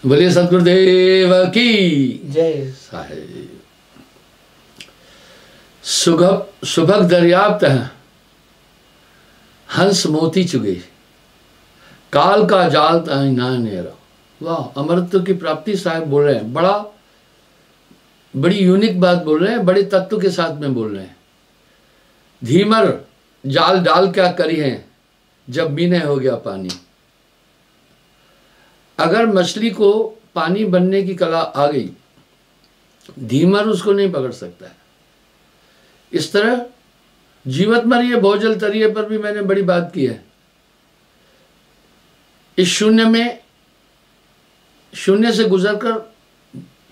बोलिए सतगुरुदेव की जय। साहेब। सुभग दरियाप्त है, हंस मोती चुगे, काल का जाल ताई ना नेरा। वाह, अमृत की प्राप्ति साहब बोल रहे हैं। बड़ी यूनिक बात बोल रहे हैं, बड़े तत्व के साथ में बोल रहे हैं। धीमर जाल डाल क्या करी है, जब बीने हो गया पानी। अगर मछली को पानी बनने की कला आ गई, धीमर उसको नहीं पकड़ सकता है। इस तरह जीवत मरिए भोजल तरिए पर भी मैंने बड़ी बात की है। इस शून्य में, शून्य से गुजरकर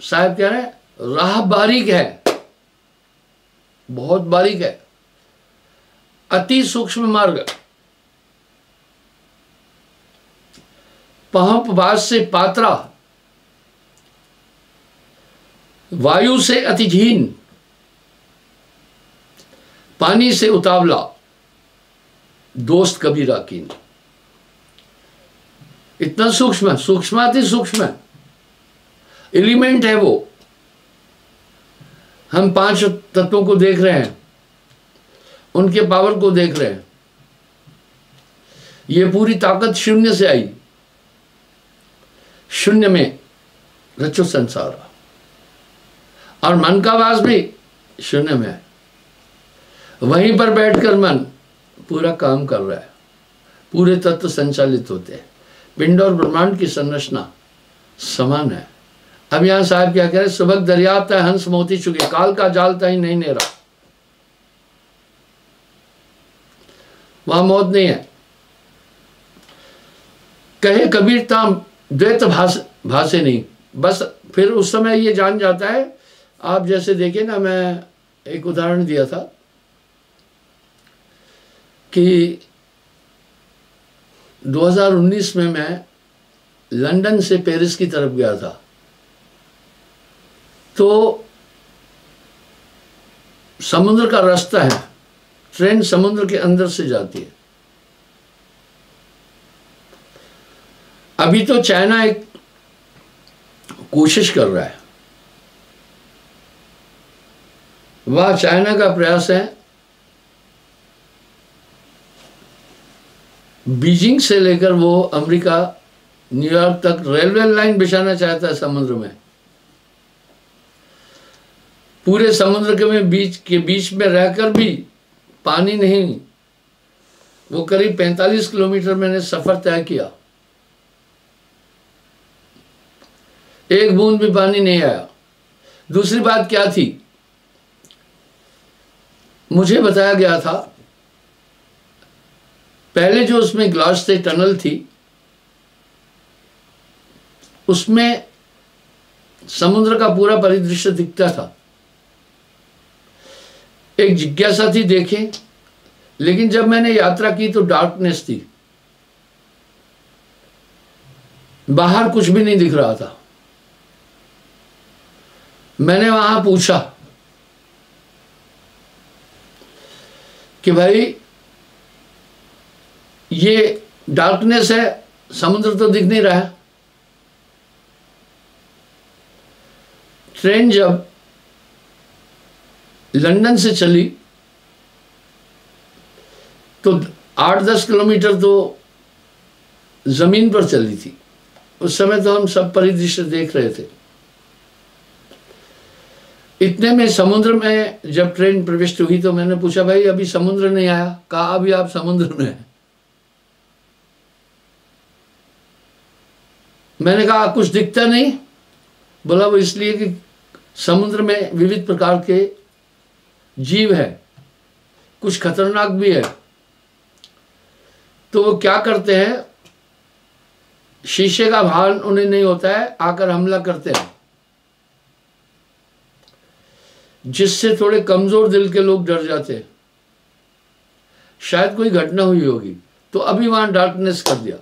साहब कह रहे हैं राह बारीक है, बहुत बारीक है, अति सूक्ष्म मार्ग। पहप बाज से पात्रा, वायु से अतिहीन, पानी से उतावला, दोस्त कभी राकीन। इतना सूक्ष्म, सूक्ष्माति सूक्ष्म एलिमेंट है वो। हम 5 तत्वों को देख रहे हैं, उनके पावर को देख रहे हैं। ये पूरी ताकत शून्य से आई, शून्य में रचो संसार, और मन का वास भी शून्य में है। वहीं पर बैठकर मन पूरा काम कर रहा है, पूरे तत्व संचालित होते हैं। पिंड और ब्रह्मांड की संरचना समान है। अब यहां साहब क्या कह रहे, सुबह दरियाप्त है, हंस मोती चुके, काल का जाल ताई नहीं नेरा। वहां मौत नहीं है। कहे कबीर ताम द्वैत भाषे नहीं। बस फिर उस समय ये जान जाता है। आप जैसे देखिए ना, मैं एक उदाहरण दिया था कि 2019 में मैं लंदन से पेरिस की तरफ गया था। तो समुद्र का रास्ता है, ट्रेन समुद्र के अंदर से जाती है। अभी तो चाइना एक कोशिश कर रहा है, वह चाइना का प्रयास है बीजिंग से लेकर वो अमेरिका, न्यूयॉर्क तक रेलवे लाइन बिछाना चाहता है समुद्र में। पूरे समुद्र के बीच में रहकर भी पानी नहीं। वो करीब 45 किलोमीटर मैंने सफर तय किया, एक बूंद भी पानी नहीं आया। दूसरी बात क्या थी, मुझे बताया गया था पहले जो उसमें ग्लास से टनल थी, उसमें समुद्र का पूरा परिदृश्य दिखता था। एक जिज्ञासा थी देखें, लेकिन जब मैंने यात्रा की तो डार्कनेस थी, बाहर कुछ भी नहीं दिख रहा था। मैंने वहां पूछा कि भाई ये डार्कनेस है, समुद्र तो दिख नहीं रहा है। ट्रेन जब लंदन से चली तो 8-10 किलोमीटर तो जमीन पर चली थी। उस समय तो हम सब परिदृश्य देख रहे थे। इतने में समुद्र में जब ट्रेन प्रविष्ट हुई तो मैंने पूछा, भाई अभी समुद्र नहीं आया? कहा अभी आप समुद्र में हैं। मैंने कहा कुछ दिखता नहीं? बोला वो इसलिए कि समुद्र में विविध प्रकार के जीव है, कुछ खतरनाक भी है। तो वो क्या करते हैं, शीशे का भान उन्हें नहीं होता है, आकर हमला करते हैं, जिससे थोड़े कमजोर दिल के लोग डर जाते हैं। शायद कोई घटना हुई होगी, तो अभी वहां डार्कनेस कर दिया।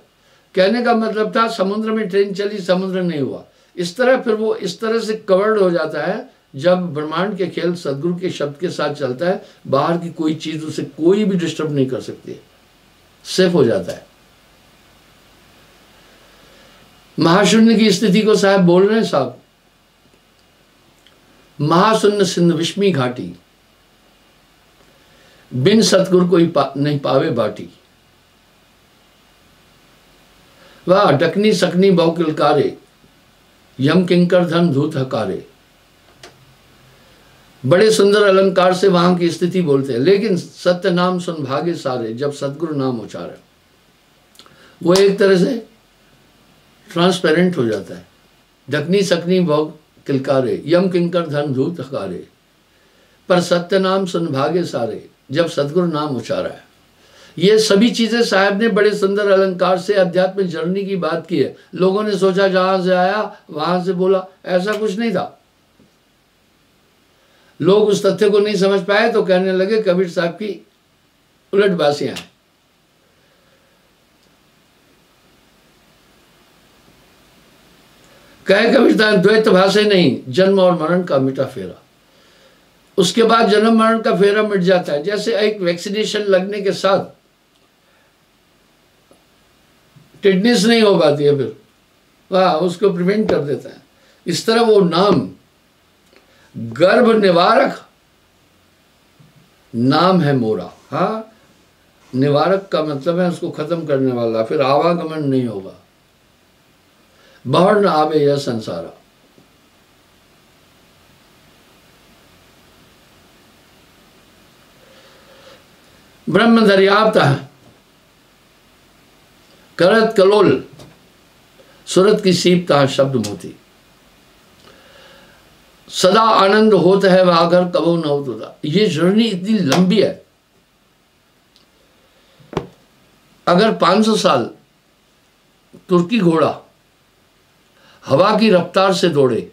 कहने का मतलब था समुद्र में ट्रेन चली, समुद्र नहीं हुआ। इस तरह फिर वो इस तरह से कवर्ड हो जाता है। जब ब्रह्मांड के खेल सदगुरु के शब्द के साथ चलता है, बाहर की कोई चीज उसे कोई भी डिस्टर्ब नहीं कर सकती है, सेफ हो जाता है। महाशून्य की स्थिति को साहब बोल रहे हैं साहब, महाशून्य सिंध विस्मी घाटी, बिन सतगुरु कोई नहीं पावे बाटी। वाह डकनी सकनी बहु किलकारे, यम किंकर धन धूत हकारे। बड़े सुंदर अलंकार से वहां की स्थिति बोलते हैं, लेकिन सत्य नाम सुन भागे सारे, जब सतगुरु नाम उचारे। वो एक तरह से ट्रांसपेरेंट हो जाता है। डकनी सकनी बहु किलकारे, यम किंकर धन धूत हकारे, पर सत्य नाम सुन भागे सारे, जब सतगुरु नाम उचारा है। ये सभी चीजें साहब ने बड़े सुंदर अलंकार से अध्यात्म जर्नी की बात की है। लोगों ने सोचा जहां से आया वहां से बोला, ऐसा कुछ नहीं था। लोग उस तथ्य को नहीं समझ पाए तो कहने लगे कबीर साहब की उलटबासियां हैं। कहे कबीर साहब द्वैत भाषे नहीं, जन्म और मरण का मिटा फेरा। उसके बाद जन्म मरण का फेरा मिट जाता है। जैसे एक वैक्सीनेशन लगने के साथ टिटनेस नहीं हो पाती है, फिर वाह उसको प्रिवेंट कर देता है। इस तरह वो नाम गर्भ निवारक नाम है मोरा। हाँ, निवारक का मतलब है उसको खत्म करने वाला, फिर आवागमन नहीं होगा, बाहर न आवे यह संसारा। ब्रह्म दर्याप्त करत कलोल, सुरत की सीपता शब्द मोती। सदा आनंद होता है वह अगर कबो न होता। ये जर्नी इतनी लंबी है, अगर 500 साल तुर्की घोड़ा हवा की रफ्तार से दौड़े,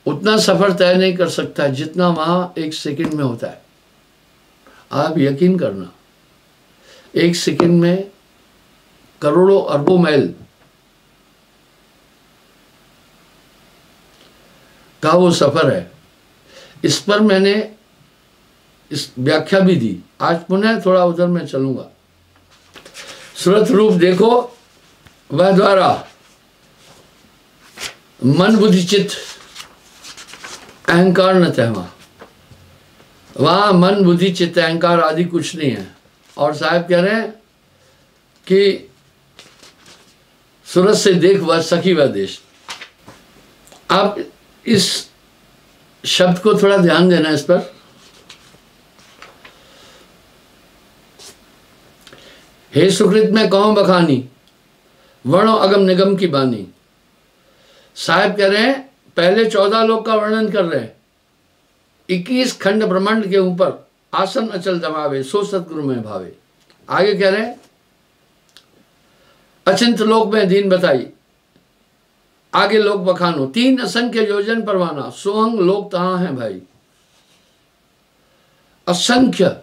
उतना सफर तय नहीं कर सकता है जितना वहां एक सेकंड में होता है। आप यकीन करना, एक सेकंड में करोड़ों अरबों माइल का वो सफर है। इस पर मैंने इस व्याख्या भी दी। आज पुनः थोड़ा उधर मैं चलूंगा। सुरत रूप देखो वह द्वारा मन बुद्धि चित्त अहंकार न तहवा। वहां मन बुद्धि चित्त अहंकार आदि कुछ नहीं है। और साहब कह रहे हैं कि सूरत से देख वह सखी वह देश। आप इस शब्द को थोड़ा ध्यान देना इस पर। हे सुकृत में कहो बखानी, वर्णो अगम निगम की बानी। साहब कह रहे हैं पहले 14 लोक का वर्णन कर रहे हैं। 21 खंड ब्रह्मांड के ऊपर आसन अचल जमावे, सो सतगुरु में भावे। आगे कह रहे हैं अचिंत लोक में दीन बताई, आगे लोक बखानो। 3 असंख्य योजन परवाना, सोहंग लोक तहां है भाई। असंख्य,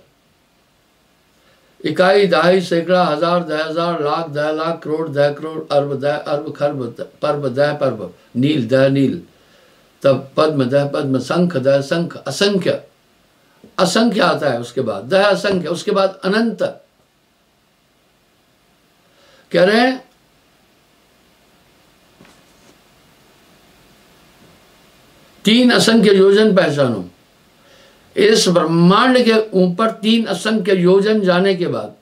इकाई दहाई सैकड़ा हजार दह हजार लाख दह लाख करोड़ दह करोड़ अर्ब दह अर्ब खर्ब पर्ब दह पर्ब नील दह नील तब पद्म दह पद्म शंख दह शंख। असंख्य, असंख्य आता है उसके बाद, दह असंख्य, उसके बाद अनंत। कह रहे हैं तीन असंख्य योजन पहचानो। इस ब्रह्मांड के ऊपर 3 असंख्य योजन जाने के बाद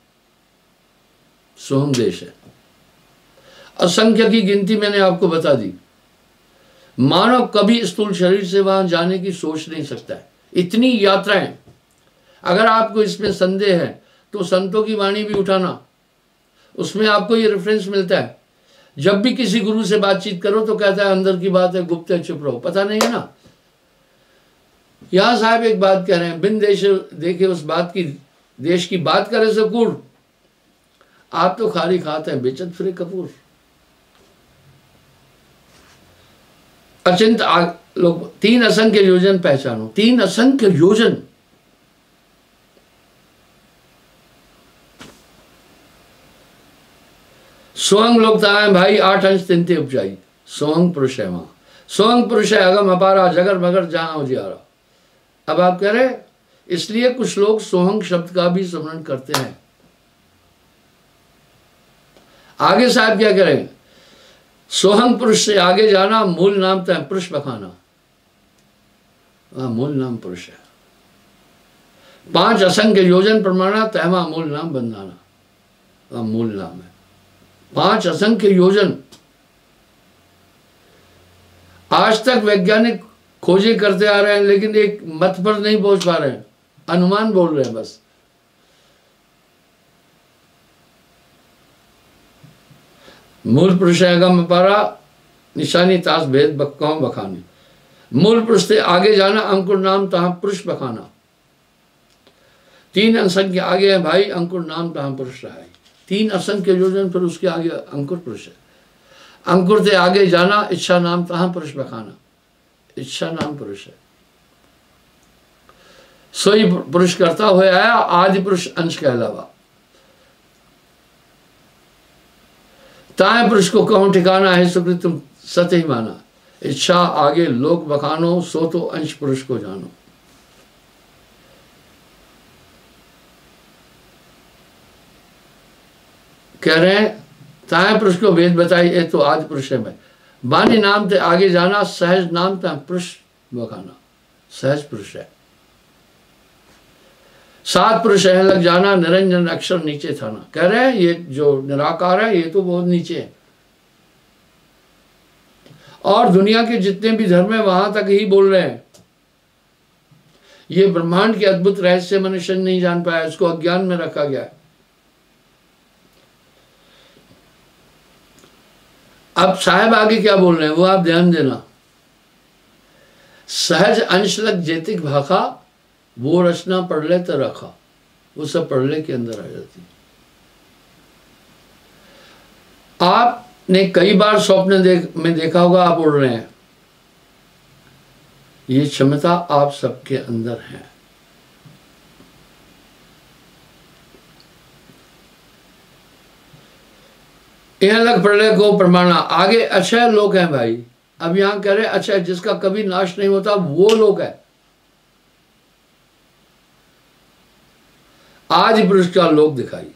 सोहम देश है। असंख्य की गिनती मैंने आपको बता दी। मानव कभी स्थूल शरीर से वहां जाने की सोच नहीं सकता है। इतनी यात्राएं। अगर आपको इसमें संदेह है तो संतों की वाणी भी उठाना, उसमें आपको ये रेफरेंस मिलता है। जब भी किसी गुरु से बातचीत करो तो कहता है अंदर की बात है, गुप्त है, चुप रहो, पता नहीं है ना। यहां साहब एक बात कह रहे हैं, बिन देश देखे उस बात की, देश की बात करे से कूड़। आप तो खाली खाते हैं, बेचत फिरे कपूर। अचिंत लोग 3 असंख्य योजन पहचानो। 3 असंख्य योजन। सोहंग लोकता है भाई, 8 अंश तिनते उपजाई। सोहंग पुरुष है वहां। सोहंग पुरुष है अगम अपारा, जगर मगर जहां उजियारा। अब आप कह रहे, इसलिए कुछ लोग सोहंग शब्द का भी स्मरण करते हैं। आगे साहब क्या करें, सोहंग पुरुष से आगे जाना, मूल नाम तय पुरुष बखाना। मूल नाम पुरुष है। 5 असंख्य योजन प्रमाणा, तहमा मूल नाम बंधाना। मूल नाम है। 5 असंख्य योजन। आज तक वैज्ञानिक खोजें करते आ रहे हैं, लेकिन एक मत पर नहीं पहुंच पा रहे हैं, अनुमान बोल रहे हैं बस। मूल पुरुष है अगम पारा, निशानी तास भेद बक्काओं बखानी। मूल पुरुष से आगे जाना, अंकुर नाम तहां पुरुष बखाना। 3 असंख्य आगे है भाई, अंकुर नाम तहां पुरुष रहा है। 3 असंख्य योजन, फिर उसके आगे अंकुर पुरुष है। अंकुर से आगे जाना, इच्छा नाम तहां पुरुष बखाना। इच्छा नाम पुरुष है। सोई पुरुष करता हुए आया, आदि पुरुष अंश कहलावा। ताए पुरुष को कहूं ठिकाना है, सुकृत तुम सत्य ही माना। इच्छा आगे लोक बखानो, सो तो अंश पुरुष को जानो। कह रहे हैं ताए पुरुष को भेद बताई, ये तो आदि पुरुष है। मैं बानी नाम ते आगे जाना, सहज नाम ता पुरुष बखाना। सहज पुरुष है। 7 पुरुष है लग जाना, निरंजन अक्षर नीचे थाना। कह रहे हैं ये जो निराकार है, ये तो बहुत नीचे है, और दुनिया के जितने भी धर्म है वहां तक ही बोल रहे हैं। ये ब्रह्मांड के अद्भुत रहस्य मनुष्य नहीं जान पाया, इसको अज्ञान में रखा गया है। अब साहब आगे क्या बोल रहे हैं वो आप ध्यान देना। सहज अंश लग जेतिक भाखा, वो रचना पढ़ ले तो रखा। वो सब पढ़ ले के अंदर आ जाती। आपने कई बार स्वप्न में देखा होगा, आप उड़ रहे हैं। ये क्षमता आप सबके अंदर है। यह लग प्रलय को प्रमाणा। आगे अक्षय लोक है भाई। अब यहां कह रहे अक्षय, जिसका कभी नाश नहीं होता, वो लोक है। आदि पुरुष का लोक दिखाई।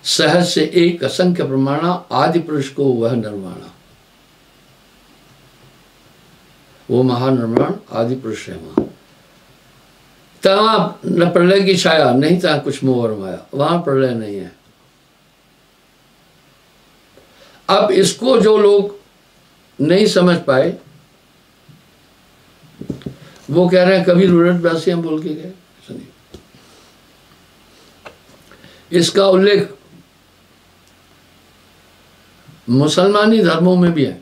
सहज से एक असंख्य प्रमाणा, आदि पुरुष को वह निर्माणा। वो महानिर्माण आदि पुरुष है। वहां तहां न प्रलय की छाया, नहीं तहां कुछ मोह और माया। वहां प्रलय नहीं है। अब इसको जो लोग नहीं समझ पाए, वो कह रहे हैं कभी रूरत व्यासी हम बोल के गए। सुनिए, इसका उल्लेख मुसलमानी धर्मों में भी है।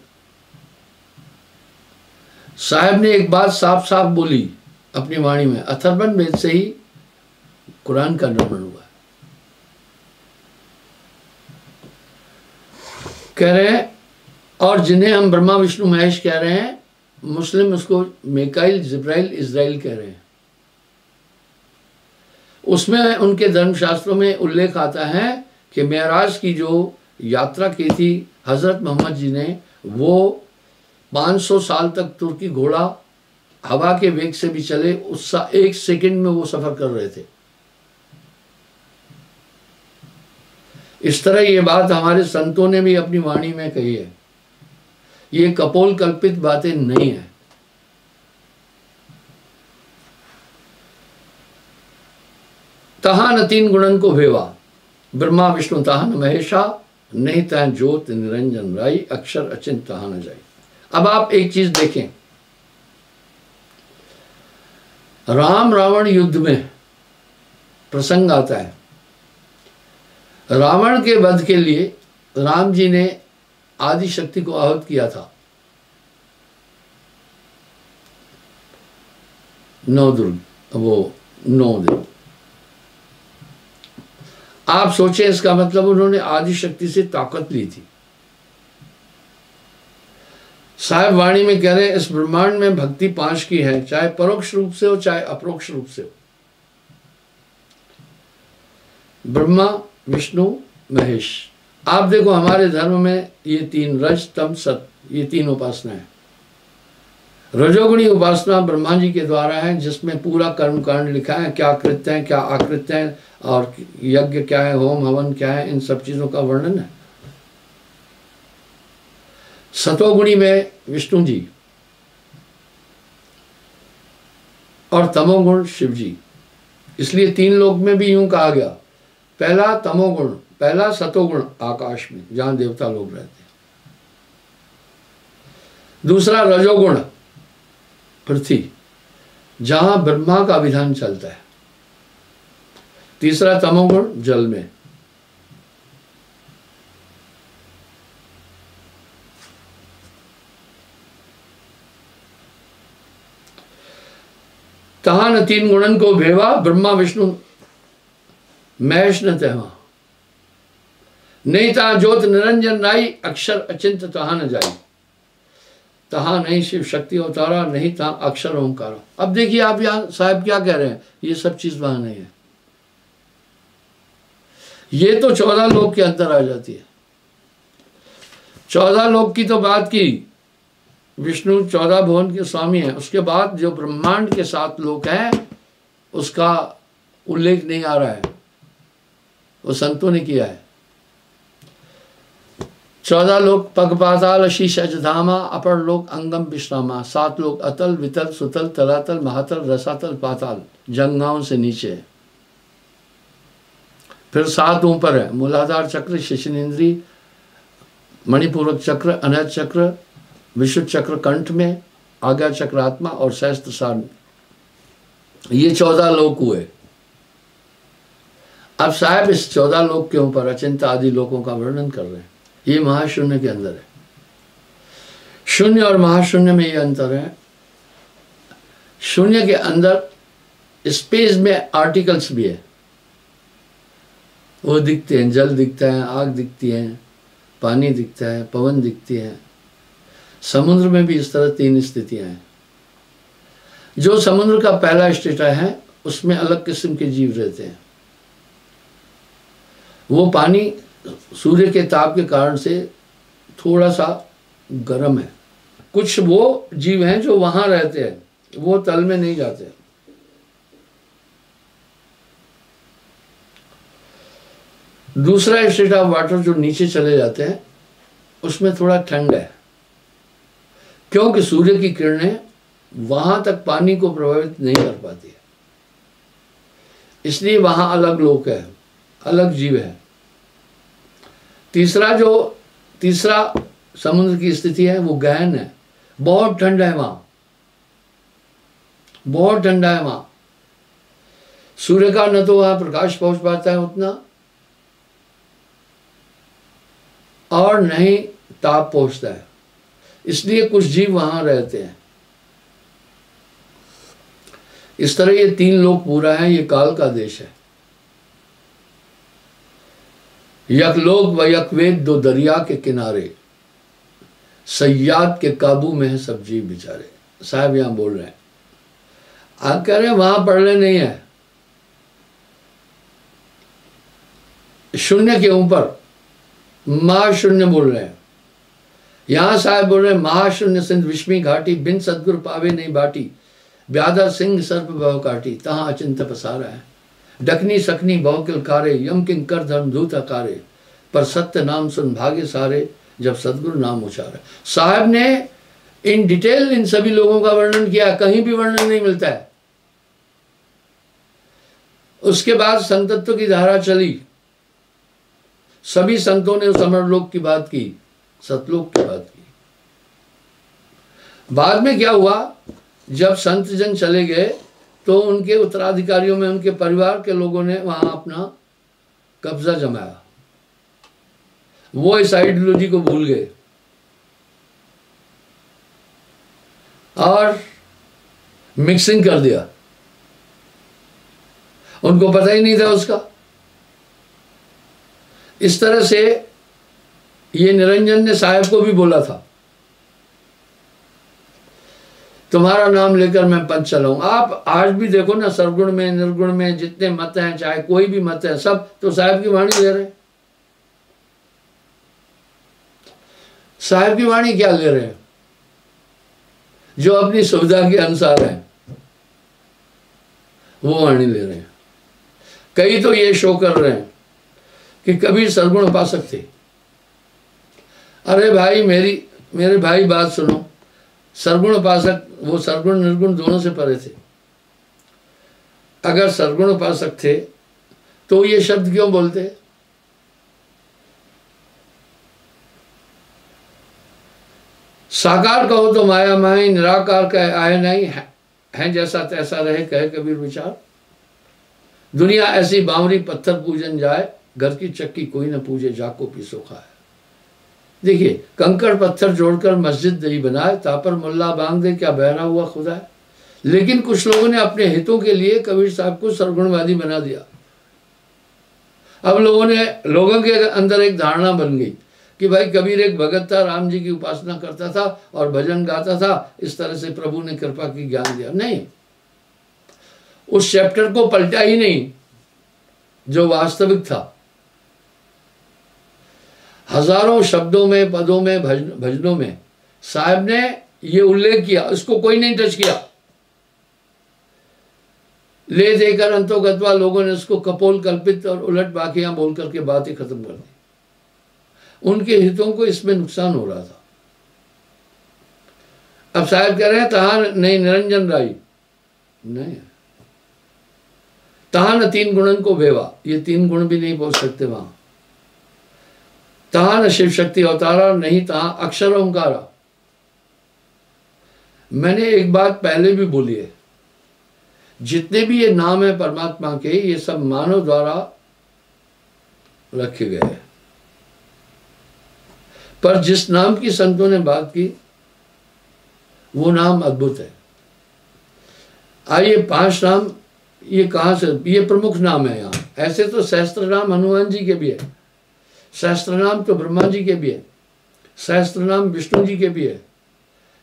साहब ने एक बात साफ साफ बोली अपनी वाणी में, अथर्वण वेद से ही कुरान का निर्माण हुआ है। कह रहे हैं, और जिन्हें हम ब्रह्मा विष्णु महेश कह रहे हैं, मुस्लिम उसको मिकाइल जिब्राइल इज़राइल कह रहे हैं। उसमें उनके धर्मशास्त्रों में उल्लेख आता है कि मेराज की जो यात्रा की थी हजरत मोहम्मद जी ने, वो 500 साल तक तुर्की घोड़ा हवा के वेग से भी चले, उस 1 सेकंड में वो सफर कर रहे थे। इस तरह ये बात हमारे संतों ने भी अपनी वाणी में कही है। ये कपोल कल्पित बातें नहीं है। तहां न 3 गुणन को भेवा, ब्रह्मा विष्णु तहां न महेशा, नहीं तहां ज्योत निरंजन राई, अक्षर अचिंत तहां न जाई। अब आप एक चीज देखें, राम रावण युद्ध में प्रसंग आता है। रावण के वध के लिए राम जी ने आदि शक्ति को आहूत किया था। 9 दिन। आप सोचें, इसका मतलब उन्होंने आदि शक्ति से ताकत ली थी। साहब वाणी में कह रहे हैं, इस ब्रह्मांड में भक्ति 5 की है, चाहे परोक्ष रूप से हो चाहे अप्रोक्ष रूप से हो। ब्रह्मा विष्णु महेश। आप देखो हमारे धर्म में ये 3 रज तम सत, ये 3 उपासना है। रजोगुणी उपासना ब्रह्मा जी के द्वारा है, जिसमें पूरा कर्म कांड लिखा है, क्या कृत्य है, क्या आकृत्य है, और यज्ञ क्या है, होम हवन क्या है, इन सब चीजों का वर्णन है। सतोगुणी में विष्णु जी और तमोगुण शिव जी। इसलिए तीन लोक में भी यूं कहा गया, पहला तमोगुण, पहला सतोगुण आकाश में जहां देवता लोग रहते हैं, दूसरा रजोगुण पृथ्वी जहां ब्रह्मा का विधान चलता है, तीसरा तमोगुण जल में। तहा न तीन गुणन को भेवा, ब्रह्मा विष्णु महेश न तहवा, नहीं ता ज्योत निरंजन नाई, अक्षर अचिंत तहा न जाई, तहा नहीं शिव शक्ति अवतारा, नहीं ता अक्षर ओंकारा। अब देखिए आप यहां साहब क्या कह रहे हैं, ये सब चीज वहां नहीं है, ये तो 14 लोक के अंदर आ जाती है। 14 लोक की तो बात की, विष्णु 14 भुवन के स्वामी हैं, उसके बाद जो ब्रह्मांड के 7 लोक हैं उसका उल्लेख नहीं आ रहा है, वो संतों ने किया है। 14 लोक पग पाताल शीश अजधामा, अपर लोक अंगम विश्रामा, 7 लोक अतल वितल सुतल तलातल महातल रसातल पाताल, जंगाओं से नीचे। फिर 7 ऊपर है, मूलाधार चक्र, शिशनेन्द्री, मणिपूरक चक्र, अनहद चक्र, विशुद्ध चक्र कंठ में, आज्ञा चक्र आत्मा और सहस्त्र सार। ये 14 लोक हुए। अब साहब इस 14 लोक के ऊपर अचिंत आदि लोकों का वर्णन कर रहे हैं। ये महाशून्य के अंदर है। शून्य और महाशून्य में ये अंतर है। शून्य के अंदर स्पेस में आर्टिकल्स भी है, वो दिखते हैं, जल दिखता है, आग दिखती है, पानी दिखता है, पवन दिखती है। समुद्र में भी इस तरह 3 स्थितियां हैं। जो समुद्र का पहला स्टेटा है उसमें अलग किस्म के जीव रहते हैं। वो पानी सूर्य के ताप के कारण से थोड़ा सा गर्म है। कुछ वो जीव हैं जो वहां रहते हैं, वो तल में नहीं जाते। दूसरा स्टेट ऑफ वाटर जो नीचे चले जाते हैं उसमें थोड़ा ठंड है, क्योंकि सूर्य की किरणें वहां तक पानी को प्रभावित नहीं कर पाती है, इसलिए वहां अलग लोक है, अलग जीव है। तीसरा समुद्र की स्थिति है, वो गहन है, बहुत ठंड है वहां, बहुत ठंडा है वहां। सूर्य का न तो वहां प्रकाश पहुंच पाता है उतना, और न ही ताप पहुंचता है, इसलिए कुछ जीव वहां रहते हैं। इस तरह ये 3 लोक पूरा है। ये काल का देश है। यकलोक व यकवेद 2 दरिया के किनारे, सयाद के काबू में है सब जीव बेचारे। साहब यहां बोल रहे हैं, आप कह रहे हैं वहां पढ़ने नहीं है। शून्य के ऊपर महाशून्य बोल रहे हैं। यहां साहब बोल रहे हैं महाशून्य सिंध विष्मी घाटी, बिन सदगुरु पावे नहीं बाटी, व्याधा सिंह सर्प भव काटी, तहां अचिंत पसारा है। डकनी सकनी बहुकिल कारे, यम किंग कर धर्म धूत अकारे, पर सत्य नाम सुन भागे सारे, जब सदगुरु नाम उचारे। साहब ने इन डिटेल इन सभी लोगों का वर्णन किया, कहीं भी वर्णन नहीं मिलता है। उसके बाद संतत्व की धारा चली, सभी संतों ने उस अमरलोक की बात की, सतलोक की बात की। बाद में क्या हुआ, जब संत जन चले गए तो उनके उत्तराधिकारियों में उनके परिवार के लोगों ने वहां अपना कब्जा जमाया। वो इस आइडियोलॉजी को भूल गए और मिक्सिंग कर दिया, उनको पता ही नहीं था उसका। इस तरह से ये निरंजन ने साहब को भी बोला था, तुम्हारा नाम लेकर मैं पंथ चलाऊं। आप आज भी देखो ना, सर्वगुण में निर्गुण में जितने मत हैं, चाहे कोई भी मत है, सब तो साहब की वाणी ले रहे हैं। साहब की वाणी क्या ले रहे हैं? जो अपनी सुविधा के अनुसार है वो वाणी ले रहे हैं। कई तो ये शो कर रहे हैं कि कबीर सरगुण उपासक थे। अरे भाई, मेरे भाई बात सुनो, सरगुण उपासक वो सरगुण निर्गुण दोनों से परे थे। अगर सरगुण उपासक थे तो ये शब्द क्यों बोलते? साकार कहो तो माया माई, निराकार कहे आए नहीं, है जैसा तैसा रहे कहे कबीर विचार। दुनिया ऐसी बावरी पत्थर पूजन जाए, घर की चक्की कोई न पूजे जाको पीसो खाए। देखिए, कंकड़ पत्थर जोड़कर मस्जिद नहीं बनाए, तापर मुल्ला बांग दे क्या बहरा हुआ खुदा है। लेकिन कुछ लोगों ने अपने हितों के लिए कबीर साहब को सरगुणवादी बना दिया। अब लोगों के अंदर एक धारणा बन गई कि भाई कबीर एक भगत था, राम जी की उपासना करता था और भजन गाता था, इस तरह से प्रभु ने कृपा की ज्ञान दिया। नहीं, उस चैप्टर को पलटा ही नहीं जो वास्तविक था। हजारों शब्दों में, पदों में, भजनों में साहब ने ये उल्लेख किया, इसको कोई नहीं टच किया। ले देकर अंतोगतवा लोगों ने उसको कपोल कल्पित और उलट बाकियां बोल करके बातें खत्म कर दी। उनके हितों को इसमें नुकसान हो रहा था। अब साहब कह रहे हैं तहा नहीं निरंजन राई, नहीं तहा न तीन गुणन को बेवा, ये तीन गुण भी नहीं बोल सकते वहां। तहा न शिव शक्ति अवतारा, नहीं तहा अक्षर ओंकारा। मैंने एक बात पहले भी बोली है, जितने भी ये नाम है परमात्मा के, ये सब मानव द्वारा रखे गए हैं। पर जिस नाम की संतों ने बात की वो नाम अद्भुत है। आइए 5 नाम, ये कहां से, ये प्रमुख नाम है यहाँ। ऐसे तो सहस्त्र नाम हनुमान जी के भी है, सहस्त्र नाम तो ब्रह्मा जी के भी है, सहस्त्र नाम विष्णु जी के भी है,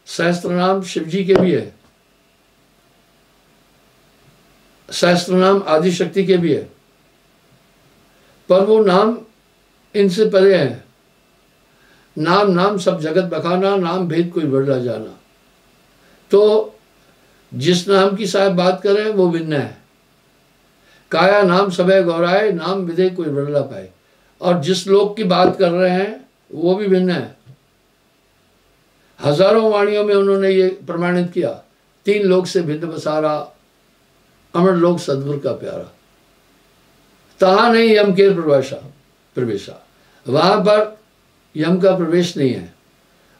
सहस्त्र नाम शिव जी के भी है, सहस्त्र नाम आदिशक्ति के भी है। पर वो नाम इनसे परे है। नाम सब जगत बखाना, नाम भेद कोई बढ़ला जाना। तो जिस नाम की साहब बात कर रहे हैं वो भिन्न है। काया नाम सबे गौराए, नाम विधे कोई बढ़ला पाए। और जिस लोक की बात कर रहे हैं वो भी भिन्न है। हजारों वाणियों में उन्होंने ये प्रमाणित किया, 3 लोक से भिन्न बसारा, अमर लोक सदगुरु का प्यारा। तहा नहीं यम के प्रवेशा, वहां पर यम का प्रवेश नहीं है।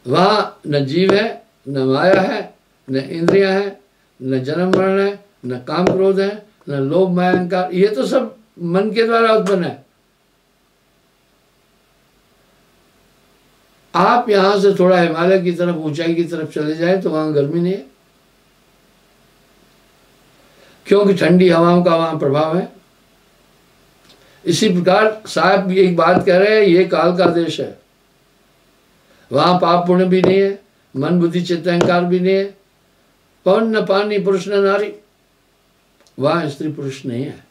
वहां न जीव है, न माया है, न इंद्रियां है, न जन्म मरण है, न काम क्रोध है, न लोभ माया अहंकार। ये तो सब मन के द्वारा उत्पन्न है। आप यहां से थोड़ा हिमालय की तरफ, ऊंचाई की तरफ चले जाए तो वहां गर्मी नहीं है, क्योंकि ठंडी हवाओं का वहां प्रभाव है। इसी प्रकार साहब एक बात कह रहे हैं, ये काल का देश है। वहां पाप पुण्य भी नहीं है, मन बुद्धि चित्त अहंकार भी नहीं है, पवन न पानी पुरुष न नारी, वहां स्त्री पुरुष नहीं है,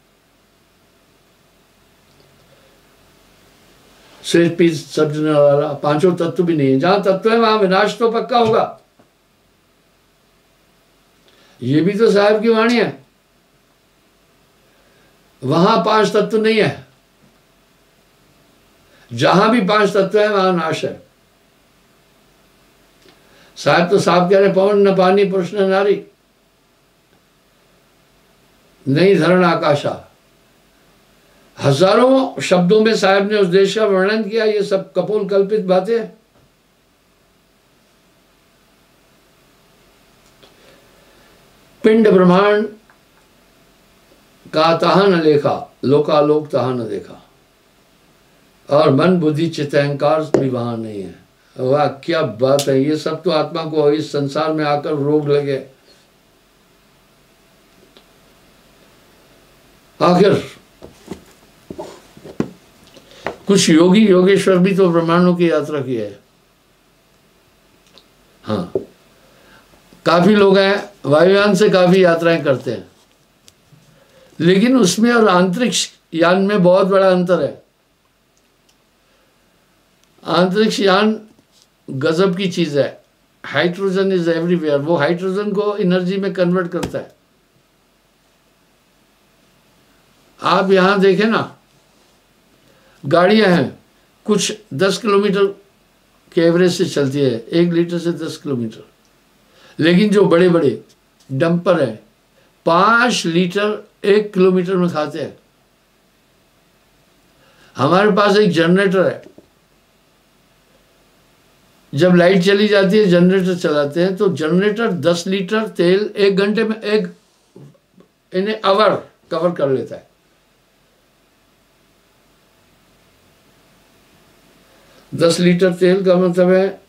श्रेष्ठ पीस सब जन वाला, 5 तत्व भी नहीं है। जहां तत्व है वहां विनाश तो पक्का होगा। ये भी तो साहब की वाणी है। वहां 5 तत्व नहीं है, जहां भी 5 तत्व है वहां नाश है। साहब तो साहब कह रहे, पवन न पानी पुरुष न नारी, नहीं धरण आकाशा। हजारों शब्दों में साहब ने उस देश का वर्णन किया। ये सब कपोल कल्पित बातें। पिंड ब्रह्मांड का तहा न लेखा, लोकालोक तहा न देखा। और मन बुद्धि चित्त अहंकार भी वहां नहीं है। वाह क्या बात है। ये सब तो आत्मा को इस संसार में आकर रोग लगे। आखिर कुछ योगी योगेश्वर भी तो ब्रह्मांडों की यात्रा की है। हाँ, काफी लोग हैं वायुयान से काफी यात्राएं करते हैं, लेकिन उसमें और अंतरिक्ष यान में बहुत बड़ा अंतर है। अंतरिक्ष यान गजब की चीज है। हाइड्रोजन इज एवरीवेयर, वो हाइड्रोजन को एनर्जी में कन्वर्ट करता है। आप यहां देखें ना, गाड़ियां हैं कुछ 10 किलोमीटर के एवरेज से चलती है, 1 लीटर से 10 किलोमीटर, लेकिन जो बड़े बड़े डंपर है 5 लीटर 1 किलोमीटर में खाते हैं। हमारे पास एक जनरेटर है, जब लाइट चली जाती है जनरेटर चलाते हैं, तो जनरेटर 10 लीटर तेल 1 घंटे में, इन्हें आवर कवर कर लेता है। 10 लीटर तेल का मतलब है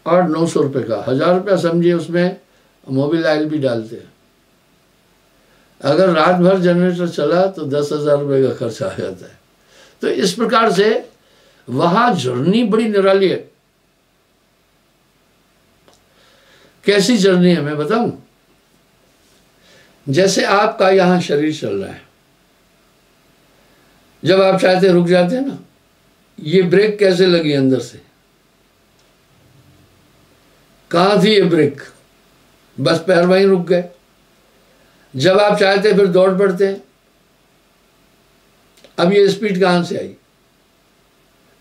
800-900 रुपये का, 1000 रुपया समझिए, उसमें मोबिल ऑयल भी डालते हैं। अगर रात भर जनरेटर चला तो 10,000 रुपये का खर्च आ जाता है। तो इस प्रकार से वहां जर्नी बड़ी निराली है। कैसी जर्नी है मैं बताऊं? जैसे आपका यहां शरीर चल रहा है, जब आप चाहते रुक जाते हैं ना, ये ब्रेक कैसे लगी अंदर से? कहां थी ये ब्रेक? बस पैर वहीं रुक गए। जब आप चाहते फिर दौड़ पड़ते हैं। अब ये स्पीड कहां से आई?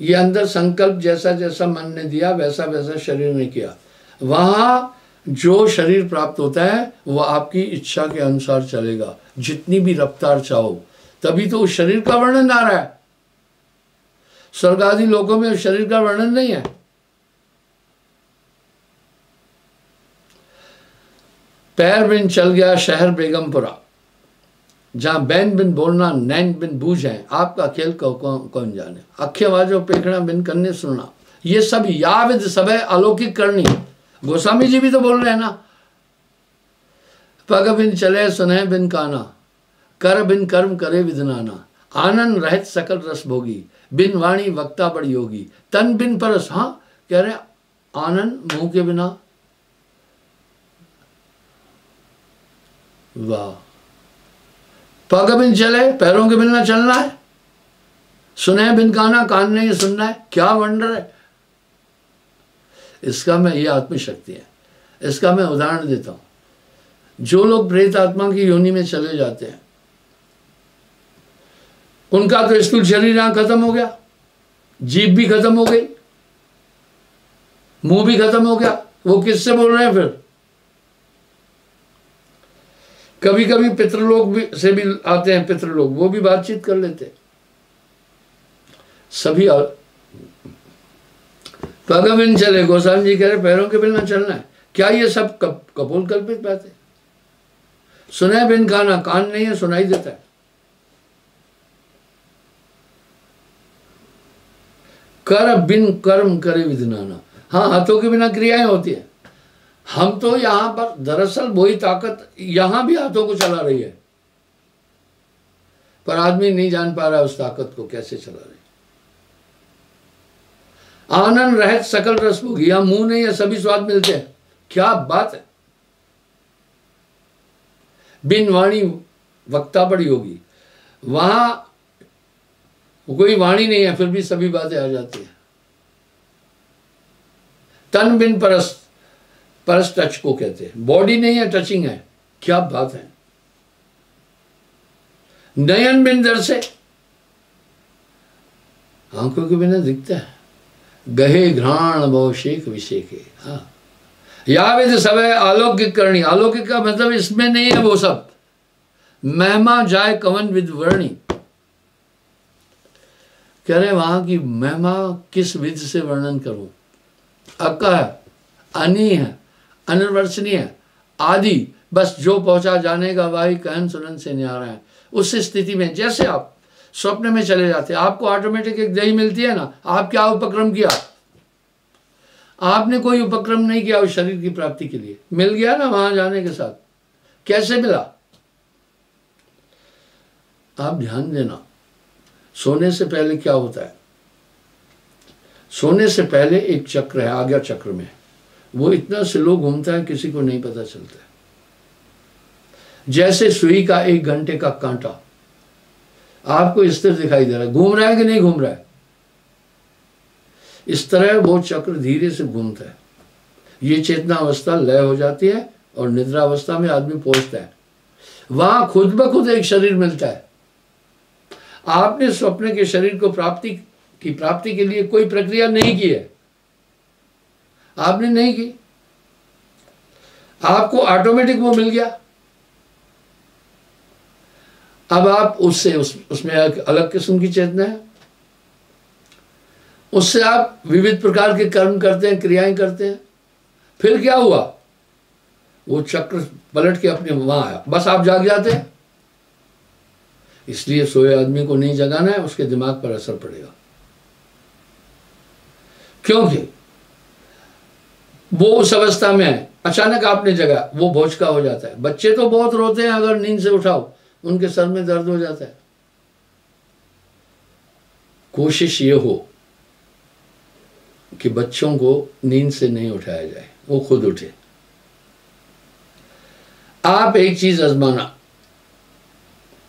ये अंदर संकल्प जैसा जैसा मन ने दिया वैसा वैसा शरीर ने किया। वहां जो शरीर प्राप्त होता है वो आपकी इच्छा के अनुसार चलेगा, जितनी भी रफ्तार चाहो। तभी तो उस शरीर का वर्णन आ रहा है। स्वर्ग आदि लोकों में उस शरीर का वर्णन नहीं है। पैर बिन चल गया शहर बेगमपुरा, जहां बैन बिन बोलना नैन बिन बूझ है, आपका खेल कौन जाने। अखे वाजो पेखना बिन कन्ने सुनना, ये सब याविद सब है अलौकिक करनी। गोस्वामी जी भी तो बोल रहे हैं ना, पग बिन चले सुने बिन काना, कर बिन कर्म करे विधनाना, आनंद रहित सकल रस भोगी, बिन वाणी वक्ता बड़ी योगी, तन बिन परस। हाँ कह रहे आनंद मुंह के बिना, वाह। पग बिन चले, पैरों के बिना चलना है, सुने बिन काना, कान नहीं सुनना है। क्या वंडर है इसका। मैं ये आत्मशक्ति है, इसका मैं उदाहरण देता हूं। जो लोग प्रेत आत्मा की योनि में चले जाते हैं, उनका तो स्थूल शरीर यहां खत्म हो गया, जीभ भी खत्म हो गई, मुंह भी खत्म हो गया। वो किससे बोल रहे हैं फिर? कभी कभी पितृलोक भी से भी आते हैं, पितृलोक, वो भी बातचीत कर लेते हैं। सभी पग बिन चले, गोस्वामी जी कह रहे पैरों के बिना चलना है। क्या ये सब कपोल कल्पित बातें? सुने बिन खाना, कान नहीं है सुनाई देता है। कर बिन कर्म करे विधनाना, हाँ हाथों के बिना क्रियाएं होती है। हम तो यहां पर दरअसल वही ताकत यहां भी हाथों को चला रही है, पर आदमी नहीं जान पा रहा है उस ताकत को कैसे चला रही। आनंद रहित सकल रस भोगी, यहां मुंह नहीं है सभी स्वाद मिलते हैं। क्या बात है। बिन वाणी वक्ता बड़ी होगी, वहां कोई वाणी नहीं है फिर भी सभी बातें आ जाती है। तन बिन परस, परस टच को कहते हैं, बॉडी नहीं है टचिंग है। क्या बात है। नयन बिन दर्शे, आंखों के बिना दिखता है। गहे घ्राण बहु शेख विषेके, हाँ याविद सब है अलौकिक करणी। अलौकिक का मतलब इसमें नहीं है वो सब। महिमा जाए कवन विद वर्णी, कह रहे वहां की महिमा किस विध से वर्णन करूं। अक्का है, अनी है, अनिर्वचनीय है, आदि, बस जो पहुंचा जाने का वाही कहन सुनन से न्यारा है। उस स्थिति में जैसे आप स्वप्न में चले जाते हैं, आपको ऑटोमेटिक एक दही मिलती है ना। आप क्या उपक्रम किया? आपने कोई उपक्रम नहीं किया उस शरीर की प्राप्ति के लिए, मिल गया ना वहां जाने के साथ। कैसे मिला? आप ध्यान देना, सोने से पहले क्या होता है? सोने से पहले एक चक्र है, आज्ञा चक्र में, वो इतना स्लो घूमता है किसी को नहीं पता चलता है। जैसे सुई का 1 घंटे का कांटा आपको स्थिर दिखाई दे रहा है, घूम रहा है कि नहीं घूम रहा है, इस तरह वो चक्र धीरे से घूमता है। ये चेतना अवस्था लय हो जाती है और निद्रा अवस्था में आदमी पहुंचता है। वहां खुद ब खुद एक शरीर मिलता है। आपने स्वप्न के शरीर को प्राप्ति के लिए कोई प्रक्रिया नहीं की है, आपने नहीं की, आपको ऑटोमेटिक वो मिल गया। अब आप उसमें एक अलग किस्म की चेतना है, उससे आप विविध प्रकार के कर्म करते हैं, क्रियाएं करते हैं। फिर क्या हुआ, वो चक्र पलट के अपने वहां आया, बस आप जाग जाते हैं। इसलिए सोए आदमी को नहीं जगाना है, उसके दिमाग पर असर पड़ेगा। क्योंकि वो उस अवस्था में है, अचानक आपने जगा, वो भोचका हो जाता है। बच्चे तो बहुत रोते हैं, अगर नींद से उठाओ उनके सर में दर्द हो जाता है। कोशिश ये हो कि बच्चों को नींद से नहीं उठाया जाए, वो खुद उठे। आप एक चीज आजमाना,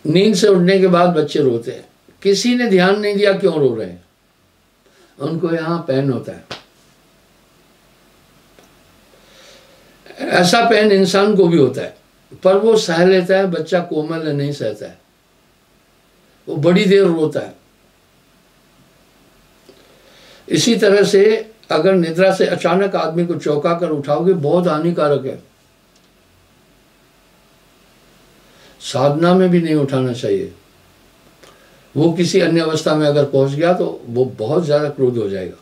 नींद से उठने के बाद बच्चे रोते हैं, किसी ने ध्यान नहीं दिया क्यों रो रहे हैं, उनको यहां पेन होता है। ऐसा पेन इंसान को भी होता है, पर वो सह लेता है, बच्चा कोमल है, नहीं सहता है, वो बड़ी देर रोता है। इसी तरह से अगर निद्रा से अचानक आदमी को चौंका कर उठाओगे, बहुत हानिकारक है। साधना में भी नहीं उठाना चाहिए। वो किसी अन्य अवस्था में अगर पहुंच गया तो वो बहुत ज्यादा क्रोध हो जाएगा।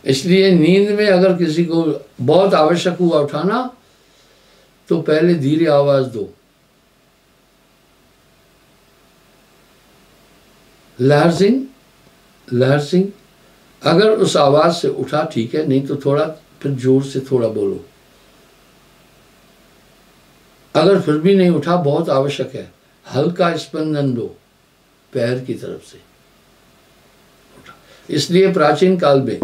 इसलिए नींद में अगर किसी को बहुत आवश्यक हुआ उठाना, तो पहले धीरे आवाज दो, लहर सिंह। अगर उस आवाज से उठा ठीक है, नहीं तो थोड़ा फिर जोर से थोड़ा बोलो। अगर फिर भी नहीं उठा, बहुत आवश्यक है, हल्का स्पंदन दो पैर की तरफ से। इसलिए प्राचीन काल में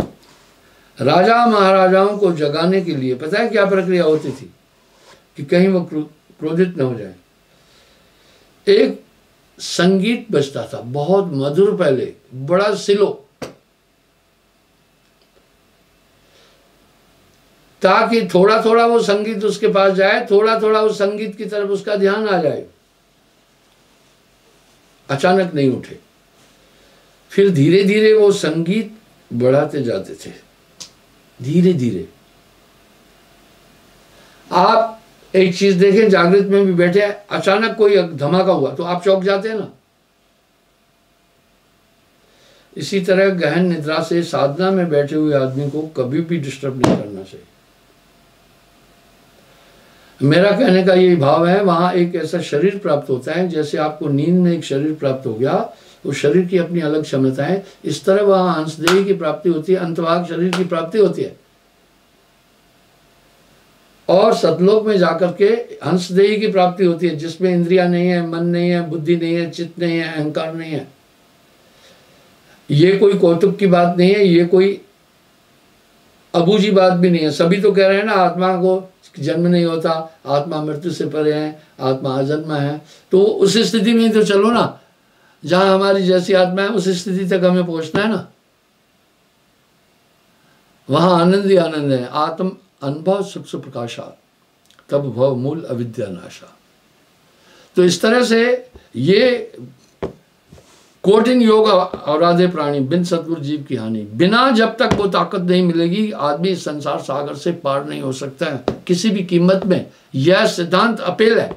राजा महाराजाओं को जगाने के लिए पता है क्या प्रक्रिया होती थी, कि कहीं वो क्रोधित न हो जाए। एक संगीत बजता था बहुत मधुर, पहले बड़ा सिलो, ताकि थोड़ा थोड़ा वो संगीत उसके पास जाए, थोड़ा थोड़ा उस संगीत की तरफ उसका ध्यान आ जाए। अचानक नहीं उठे, फिर धीरे धीरे वो संगीत बढ़ाते जाते थे, धीरे धीरे। आप एक चीज देखें, जागृत में भी बैठे हैं, अचानक कोई धमाका हुआ तो आप चौंक जाते हैं ना। इसी तरह गहन निद्रा से साधना में बैठे हुए आदमी को कभी भी डिस्टर्ब नहीं करना चाहिए। मेरा कहने का यही भाव है, वहां एक ऐसा शरीर प्राप्त होता है, जैसे आपको नींद में एक शरीर प्राप्त हो गया, उस शरीर की अपनी अलग क्षमताएं, इस तरह वहां हंसदेही की प्राप्ति होती है, अंतभाग शरीर की प्राप्ति होती है। और सतलोक में जाकर के हंसदेही की प्राप्ति होती है, जिसमें इंद्रियां नहीं है, मन नहीं है, बुद्धि नहीं है, चित्त नहीं है, अहंकार नहीं है। ये कोई कौतुक की बात नहीं है, ये कोई अबूझी बात भी नहीं है। सभी तो कह रहे हैं ना, आत्मा को जन्म नहीं होता, आत्मा मृत्यु से परे है, आत्मा अजन्मा है। तो उस स्थिति में तो चलो ना, जहां हमारी जैसी आत्मा है उस स्थिति तक हमें पहुंचना है ना। वहां आनंद ही आनंद है। आत्म अनुभव सुख सुप्रकाशा, तब भव मूल अविद्या नाशा। तो इस तरह से ये कोटिन योग और राधे प्राणी, बिन सतगुरु जीव की हानि। बिना जब तक वो ताकत नहीं मिलेगी, आदमी संसार सागर से पार नहीं हो सकता है किसी भी कीमत में। यह सिद्धांत अपेल है।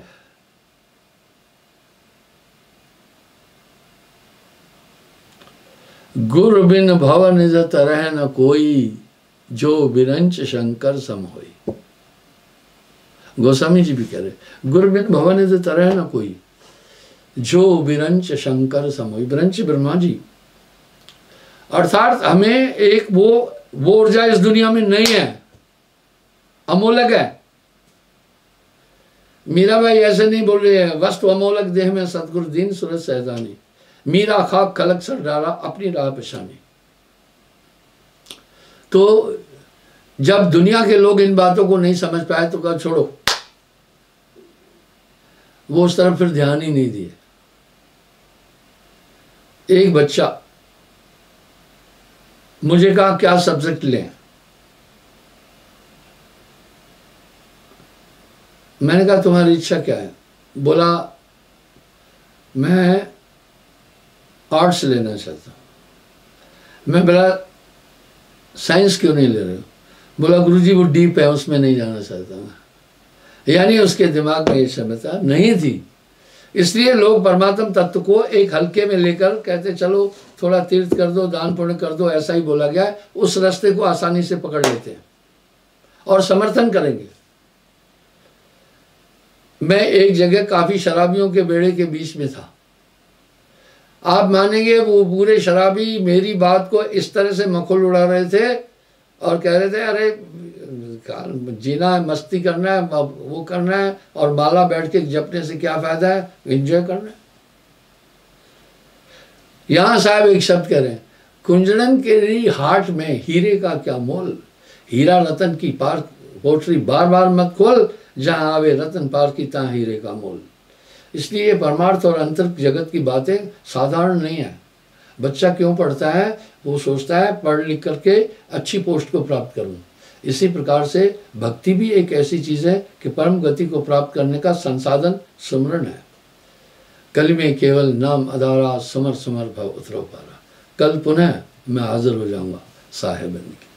गुरु बिन भव निज तरह न कोई, जो बिरंच शंकर सम होई। गोस्वामी जी भी कह रहे, गुरु बिन भव निज तरह न कोई, जो बिरंच शंकर सम होई। बिरंच ब्रह्मा जी, अर्थात हमें एक वो ऊर्जा इस दुनिया में नहीं है, अमोलक है। मीरा भाई ऐसे नहीं बोल रहे हैं, वस्तु अमोलक देह में सतगुरु दीन सूरज सहजानी, मीरा खाक खलक सर डाला अपनी राह पेशानी। तो जब दुनिया के लोग इन बातों को नहीं समझ पाए तो कहा छोड़ो, वो उस तरफ फिर ध्यान ही नहीं दिए। एक बच्चा मुझे कहा क्या सब्जेक्ट लें, मैंने कहा तुम्हारी इच्छा क्या है? बोला मैं आर्ट्स लेना चाहता हूँ। मैं बोला साइंस क्यों नहीं ले रहे हो? बोला गुरुजी वो डीप है, उसमें नहीं जाना चाहता मैं। यानी उसके दिमाग में ये क्षमता नहीं थी। इसलिए लोग परमात्म तत्व को एक हल्के में लेकर कहते चलो थोड़ा तीर्थ कर दो, दान पुण्य कर दो, ऐसा ही बोला गया है। उस रास्ते को आसानी से पकड़ लेते हैं और समर्थन करेंगे। मैं एक जगह काफी शराबियों के बेड़े के बीच में था। आप मानेंगे वो पूरे शराबी मेरी बात को इस तरह से मखौल उड़ा रहे थे और कह रहे थे अरे जीना है, मस्ती करना है, वो करना है, और माला बैठ के जपने से क्या फायदा है, एंजॉय करना है। यहां साहब एक शब्द कह रहे हैं, कुंजड़न के हाट में हीरे का क्या मोल, हीरा रतन की पार पोटरी बार बार मत खोल, जहां आवे रतन पार की तहां हीरे का मोल। इसलिए परमार्थ और अंतर जगत की बातें साधारण नहीं है। बच्चा क्यों पढ़ता है? वो सोचता है पढ़ लिख करके अच्छी पोस्ट को प्राप्त करूं। इसी प्रकार से भक्ति भी एक ऐसी चीज है कि परम गति को प्राप्त करने का संसाधन सुमरण है। कल में केवल नाम अधारा समर समर भव उतरो पारा। कल पुनः मैं हाजिर हो जाऊंगा साहेब बन के।